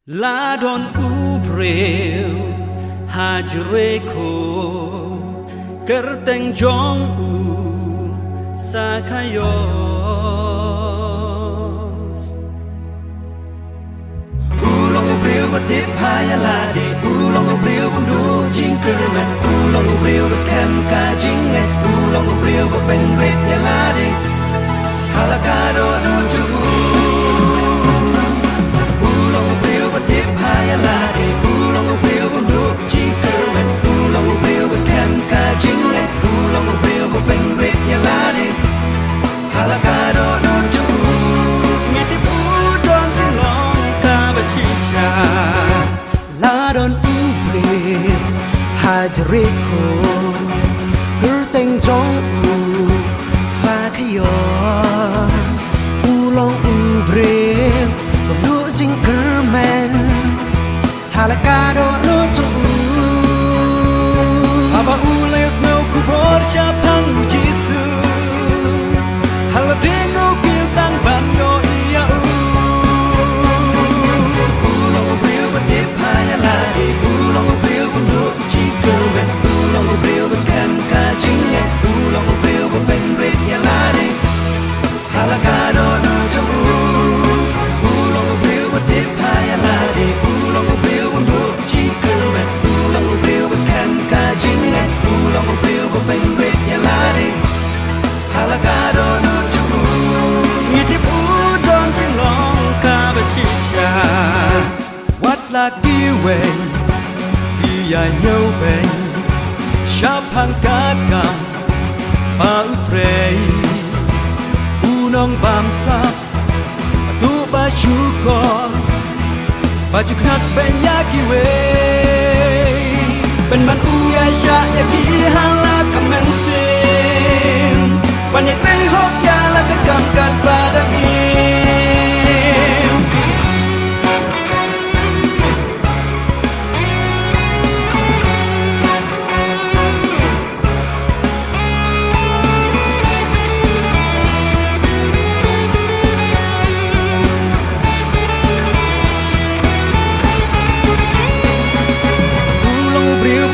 La don ubreu hajreko kerteng jong u sakayos ulong ubreu batip hayalade ulong ubreu bundu jingkerman ulong ubreu baskem ka jinget ulong ubreu bapen red yalade halakado nutu ulong ubreu batip hayalade ulong ubreu bundu jingkerman ulong ubreu baskem ka jinget ulong ubreu bapen red yalade halakado nutu ngiti udon long ka bachisha la don ubreu hajreko kerteng jong u sakayos ulong ubreu bundu jingkerman halakado nutu aba ulef no kubor chapang jisu haladingo kitang banyo iya ulong ubreu batip hayalade ulong ubreu bundu jingkerman ulong ubreu baskem ka jinget ulong ubreu bapen red yalade halakado nutu ulong ubreu batip hayalade ulong ubreu bundu jingkerman ulong ubreu baskem ka jinget ulong ubreu bapen red yalade halakado nutu ngitip udon jilong ka bashisha wat laki wen iya nyoben Shapang kakang pautrei unong bangsa tu basyukor baju knat ben yaki we ben man uya sya yaki hala kamen sim panik rei hok ya la kakam kat pada im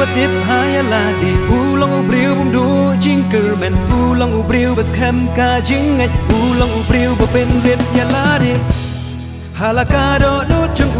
batip hayalade ulong ubreu bundu jingkerman ulong ubreu baskem ka jinget ulong ubreu bapen red yalade halakado nutung